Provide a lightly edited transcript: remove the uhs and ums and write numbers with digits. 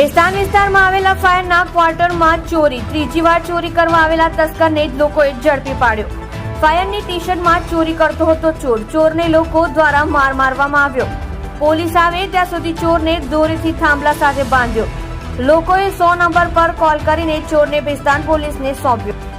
બેસ્તાન વિસ્તારમાં આવેલા ફાયરના ક્વાર્ટરમાં ચોરી, ત્રીજી વાર ચોરી કરવા આવેલા તસ્કરને જ લોકોએ ઝડપી પાડ્યો। ફાયરની ટી શર્ટમાં ચોરી કરતો હતો ચોર, ચોરને લોકો દ્વારા માર મારવામાં આવ્યો। પોલીસ આવે ત્યાં સુધી ચોરને દોરીથી થાંભલા સાથે બાંધ્યો। લોકોએ 100 નંબર પર કોલ કરીને ચોરને બેસ્તાન પોલીસને સોંપ્યો।